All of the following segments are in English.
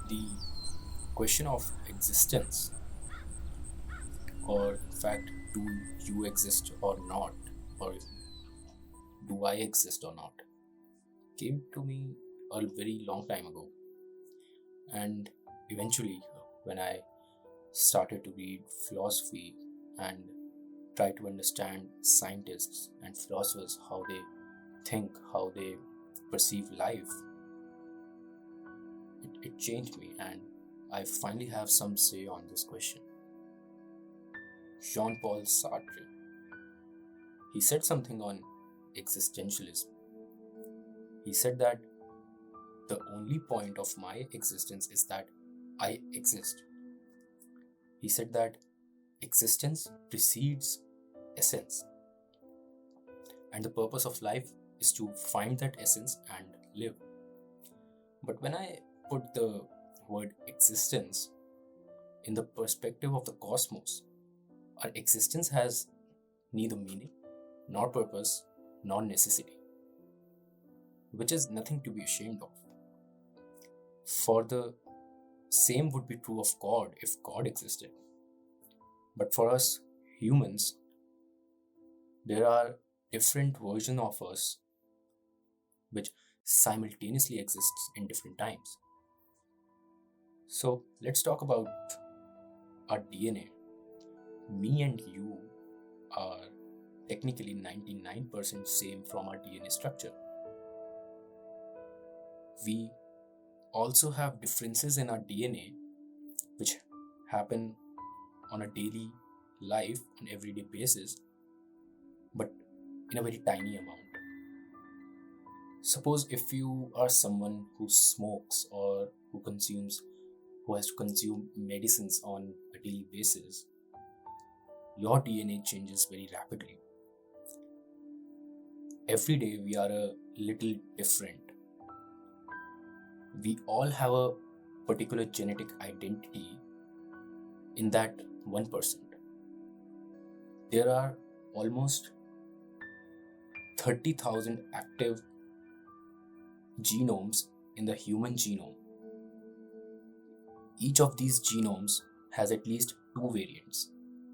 The question of existence, or in fact, do you exist or not, or do I exist or not, came to me a very long time ago. And eventually, when I started to read philosophy and try to understand scientists and philosophers, how they think, how they perceive life, it changed me, and I finally have some say on this question. Jean Paul Sartre, he said something on existentialism. He said that the only point of my existence is that I exist. He said that existence precedes essence, and the purpose of life is to find that essence and live. But when I put the word existence in the perspective of the cosmos, our existence has neither meaning, nor purpose, nor necessity, which is nothing to be ashamed of. For the same would be true of God if God existed. But for us humans, there are different versions of us which simultaneously exists in different times. So let's talk about our DNA. Me and you are technically 99% same from our DNA structure. We also have differences in our DNA which happen on a daily life, on everyday basis, but in a very tiny amount. Suppose if you are someone who smokes or who has to consume medicines on a daily basis, your DNA changes very rapidly. Every day we are a little different. We all have a particular genetic identity in that 1%. There are almost 30,000 active genomes in the human genome. Each of these genomes has at least two variants.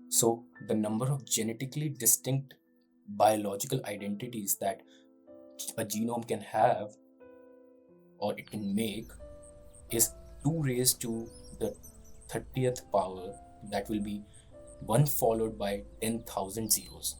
So the number of genetically distinct biological identities that a genome can have or it can make is 2 raised to the 30th power, that will be 1 followed by 10,000 zeros.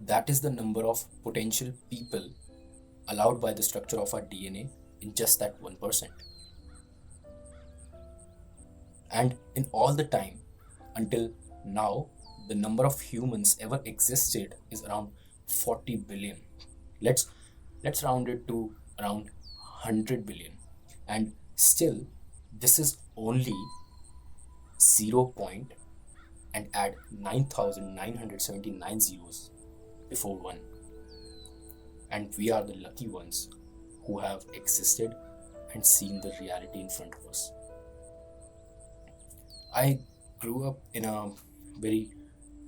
That is the number of potential people allowed by the structure of our DNA in just that 1%. And in all the time until now, the number of humans ever existed is around 40 billion. Let's round it to around 100 billion. And still, this is only 0 point and add 9,979 zeros before 1. And we are the lucky ones who have existed and seen the reality in front of us. I grew up in a very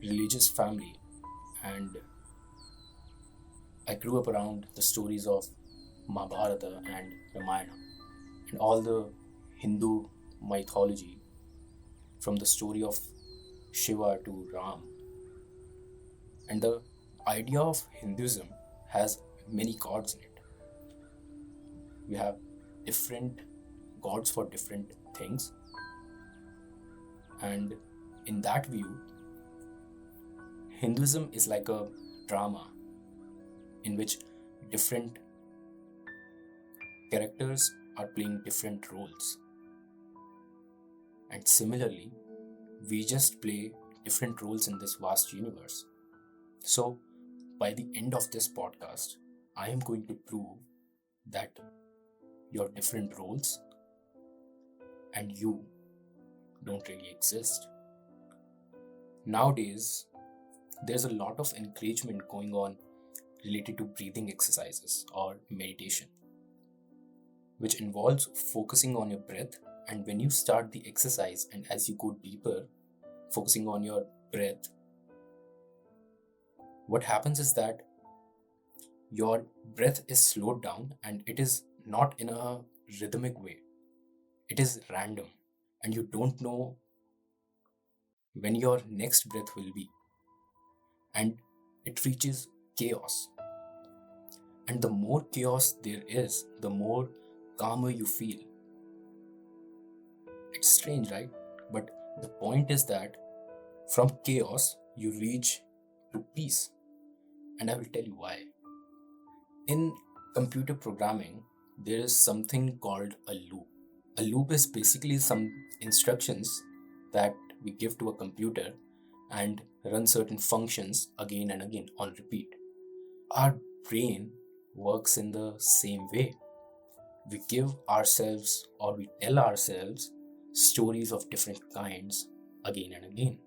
religious family, and I grew up around the stories of Mahabharata and Ramayana and all the Hindu mythology, from the story of Shiva to Ram. And the idea of Hinduism has many gods in it. We have different gods for different things, and in that view, Hinduism is like a drama in which different characters are playing different roles. And similarly, we just play different roles in this vast universe. So, by the end of this podcast, I am going to prove that your different roles and you don't really exist. Nowadays, there's a lot of encouragement going on related to breathing exercises or meditation, which involves focusing on your breath. And when you start the exercise and as you go deeper, focusing on your breath, what happens is that your breath is slowed down and it is not in a rhythmic way. It is random, and you don't know when your next breath will be. And it reaches chaos. And the more chaos there is, the more calmer you feel. It's strange, right? But the point is that from chaos, you reach to peace. And I will tell you why. In computer programming, there is something called a loop. A loop is basically some instructions that we give to a computer and run certain functions again and again on repeat. Our brain works in the same way. We give ourselves or we tell ourselves stories of different kinds again and again.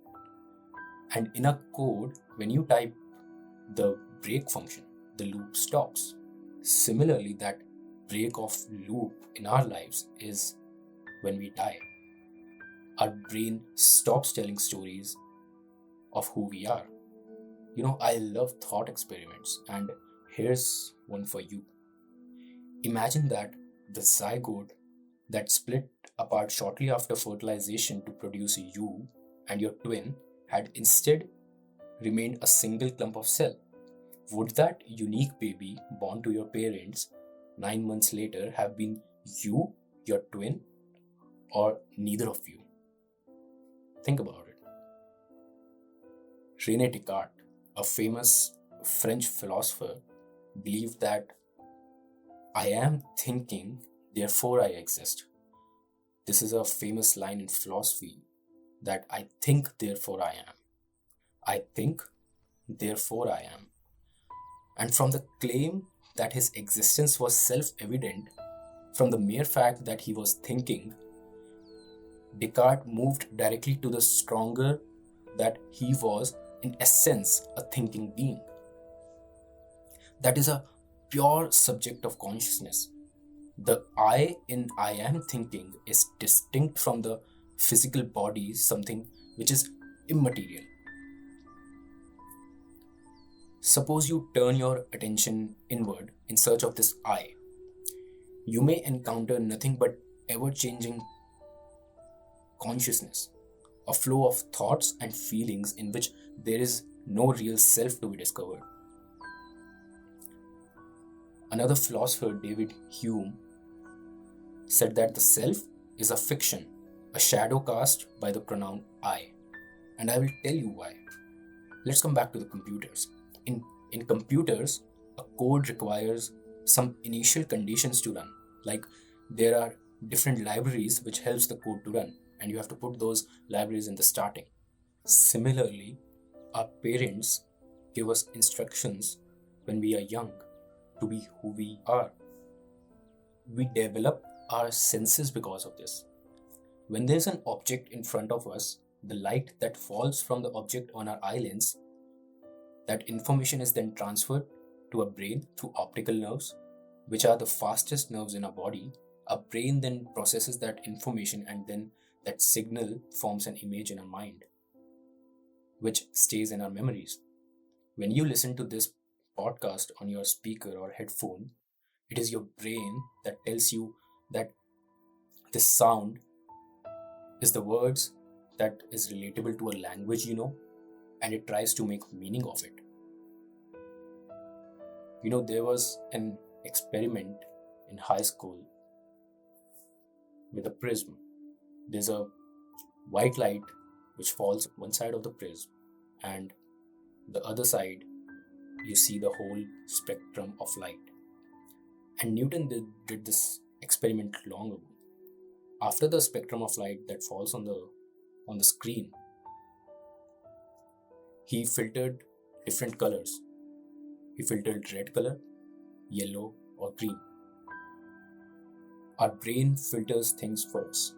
And in a code, when you type the break function, the loop stops. Similarly, that break of loop in our lives is when we die. Our brain stops telling stories of who we are. I love thought experiments, and here's one for you. Imagine that the zygote that split apart shortly after fertilization to produce you and your twin had instead remained a single clump of cell. Would that unique baby born to your parents 9 months later have been you, your twin, or neither of you? Think about it. René Descartes, a famous French philosopher, believed that I am thinking, therefore I exist. This is a famous line in philosophy, that I think, therefore I am. I think, therefore I am. And from the claim that his existence was self-evident, from the mere fact that he was thinking, Descartes moved directly to the stronger that he was, in essence, a thinking being. That is a pure subject of consciousness. The I in I am thinking is distinct from the physical body, something which is immaterial. Suppose you turn your attention inward in search of this I. You may encounter nothing but ever-changing consciousness, a flow of thoughts and feelings in which there is no real self to be discovered. Another philosopher, David Hume, said that the self is a fiction, a shadow cast by the pronoun I. And I will tell you why. Let's come back to the computers. In computers, a code requires some initial conditions to run. Like there are different libraries which helps the code to run, and you have to put those libraries in the starting. Similarly, our parents give us instructions when we are young to be who we are. We develop our senses because of this. When there's an object in front of us, the light that falls from the object on our eye lens, that information is then transferred to our brain through optical nerves, which are the fastest nerves in our body. Our brain then processes that information, and then that signal forms an image in our mind, which stays in our memories. When you listen to this podcast on your speaker or headphone, it is your brain that tells you that this sound is the words that is relatable to a language and it tries to make meaning of it. There was an experiment in high school with a prism. There's a white light which falls one side of the prism, and the other side you see the whole spectrum of light. And Newton did this experiment long ago. After the spectrum of light that falls on the screen, he filtered different colors. He filtered red color, yellow, or green. Our brain filters things for us.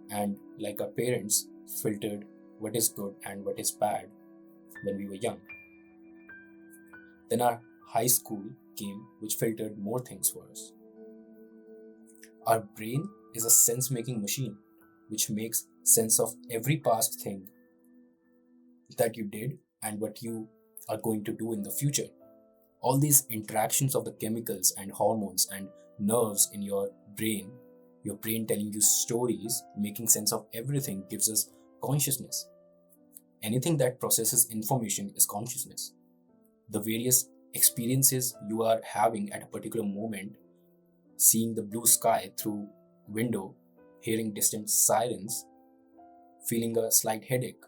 And like our parents filtered what is good and what is bad when we were young. Then our high school came, which filtered more things for us. Our brain is a sense-making machine which makes sense of every past thing that you did and what you are going to do in the future. All these interactions of the chemicals and hormones and nerves in your brain Your brain telling you stories, making sense of everything gives us consciousness. Anything that processes information is consciousness. The various experiences you are having at a particular moment, seeing the blue sky through window, hearing distant sirens, feeling a slight headache,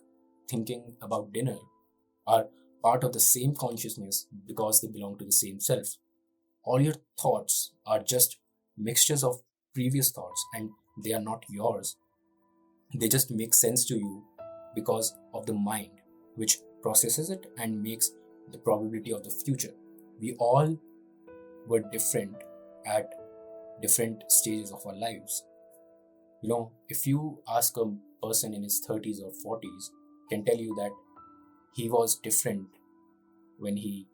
thinking about dinner, are part of the same consciousness because they belong to the same self. All your thoughts are just mixtures of previous thoughts and they are not yours. They just make sense to you because of the mind, which processes it and makes the probability of the future. We all were different at different stages of our lives. If you ask a person in his 30s or 40s, can tell you that he was different when he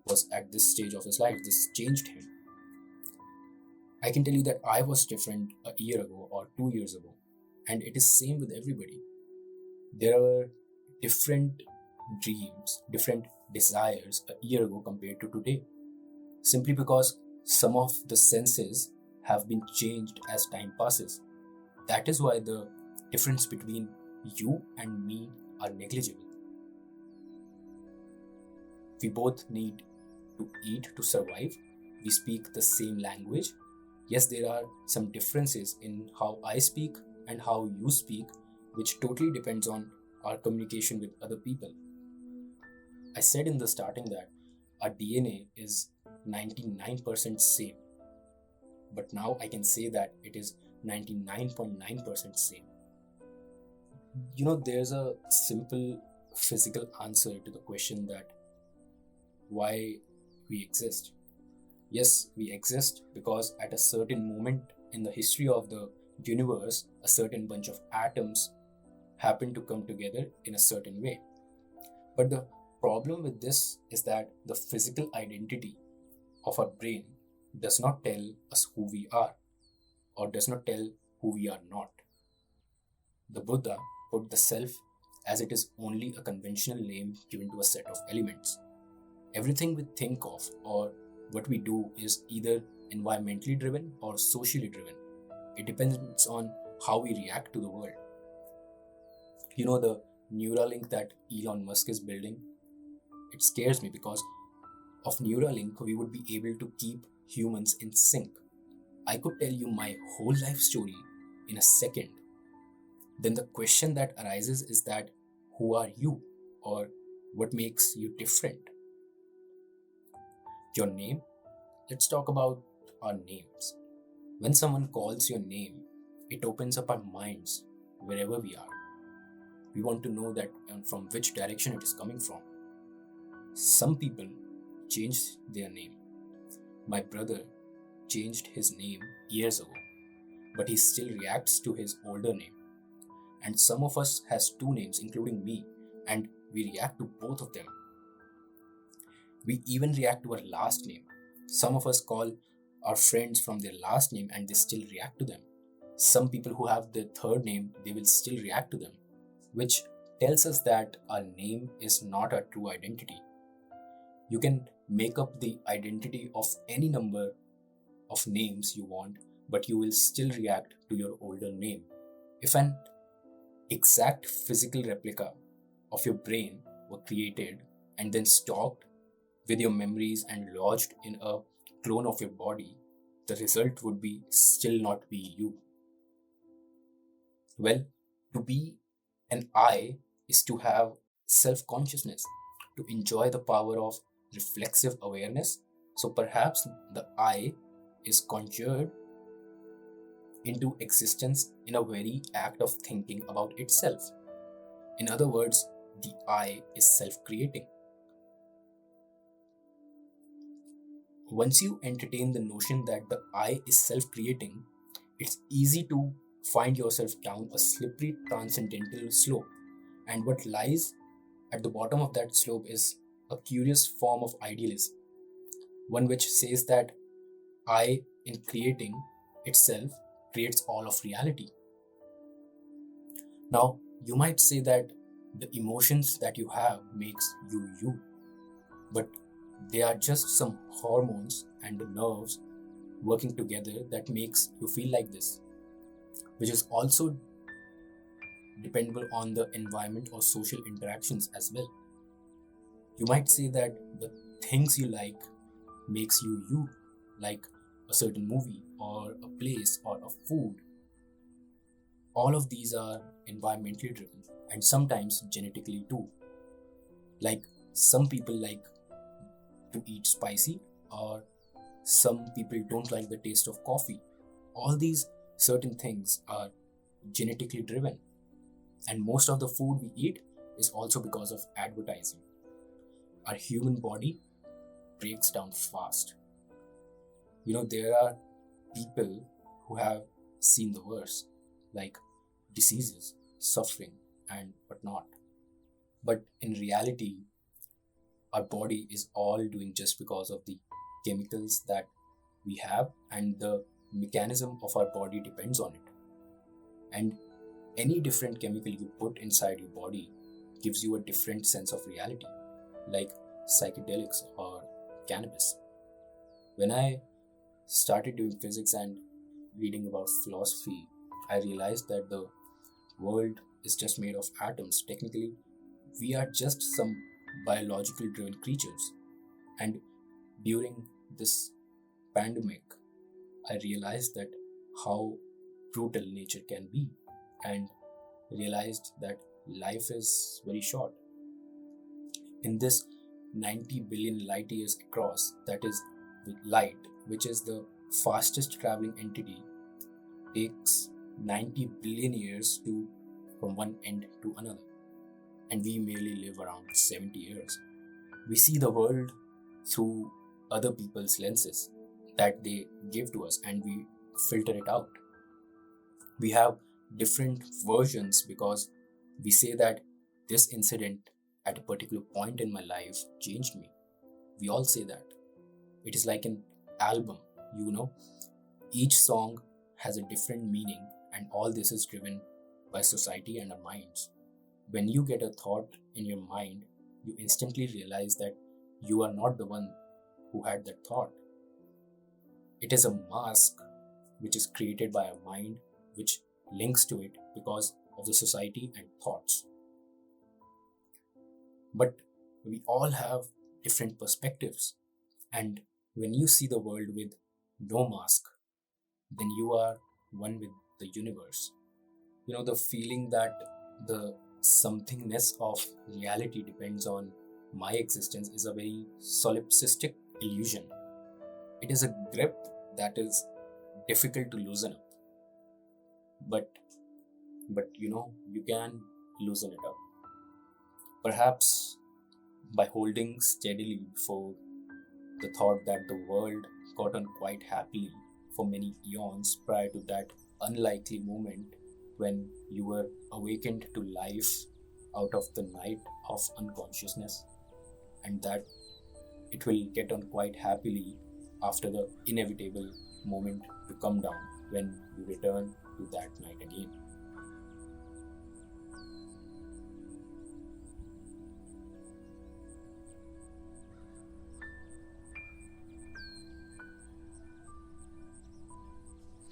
was at this stage of his life. This changed him. I can tell you that I was different a year ago or 2 years ago, and it is same with everybody. There are different dreams, different desires a year ago compared to today, simply because some of the senses have been changed as time passes. That is why the difference between you and me are negligible. We both need to eat to survive. We speak the same language. Yes, there are some differences in how I speak and how you speak, which totally depends on our communication with other people. I said in the starting that our DNA is 99% same, but now I can say that it is 99.9% same. There's a simple physical answer to the question that why we exist. Yes, we exist because at a certain moment in the history of the universe, a certain bunch of atoms happen to come together in a certain way. But the problem with this is that the physical identity of our brain does not tell us who we are or does not tell who we are not. The Buddha put the self as it is only a conventional name given to a set of elements. Everything we think of or what we do is either environmentally driven or socially driven. It depends on how we react to the world. The Neuralink that Elon Musk is building, it scares me because of Neuralink, we would be able to keep humans in sync. I could tell you my whole life story in a second. Then the question that arises is that who are you or what makes you different? Your name? Let's talk about our names. When someone calls your name, it opens up our minds wherever we are. We want to know that from which direction it is coming from. Some people change their name. My brother changed his name years ago, but he still reacts to his older name. And some of us has two names, including me, and we react to both of them. We even react to our last name. Some of us call our friends from their last name and they still react to them. Some people who have their third name, they will still react to them, which tells us that our name is not our true identity. You can make up the identity of any number of names you want, but you will still react to your older name. If an exact physical replica of your brain were created and then stocked with your memories and lodged in a clone of your body, the result would be still not be you. Well, to be an I is to have self-consciousness, to enjoy the power of reflexive awareness. So perhaps the I is conjured into existence in a very act of thinking about itself. In other words, the I is self-creating. Once you entertain the notion that the I is self-creating, it's easy to find yourself down a slippery transcendental slope. And what lies at the bottom of that slope is a curious form of idealism, one which says that I, in creating itself, creates all of reality. Now, you might say that the emotions that you have makes you you, but they are just some hormones and the nerves working together that makes you feel like this, which is also dependable on the environment or social interactions as well. You might say that the things you like makes you, like a certain movie or a place or a food. All of these are environmentally driven and sometimes genetically too. Like some people like to eat spicy, or some people don't like the taste of coffee. All these certain things are genetically driven, and most of the food we eat is also because of advertising. Our human body breaks down fast. There are people who have seen the worst, like diseases, suffering, and whatnot. But in reality, our body is all doing just because of the chemicals that we have, and the mechanism of our body depends on it. And any different chemical you put inside your body gives you a different sense of reality, like psychedelics or cannabis. When I started doing physics and reading about philosophy, I realized that the world is just made of atoms. Technically, we are just some biological driven creatures. And during this pandemic, I realized that how brutal nature can be, and realized that life is very short. In this 90 billion light years across, that is, light, which is the fastest traveling entity, takes 90 billion years to from one end to another, and we merely live around 70 years. We see the world through other people's lenses that they give to us, and we filter it out. We have different versions because we say that this incident at a particular point in my life changed me. We all say that. It is like an album, each song has a different meaning, and all this is driven by society and our minds. When you get a thought in your mind, you instantly realize that you are not the one who had that thought. It is a mask which is created by our mind, which links to it because of the society and thoughts. But we all have different perspectives, and when you see the world with no mask, then you are one with the universe. The feeling that the somethingness of reality depends on my existence is a very solipsistic illusion. It is a grip that is difficult to loosen up. But you can loosen it up. Perhaps by holding steadily before the thought that the world got on quite happily for many eons prior to that unlikely moment when you were awakened to life out of the night of unconsciousness, and that it will get on quite happily after the inevitable moment to come down when you return to that night again.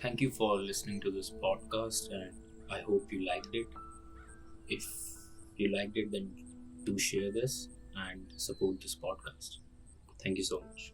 Thank you for listening to this podcast, and I hope you liked it. If you liked it, then do share this and support this podcast. Thank you so much.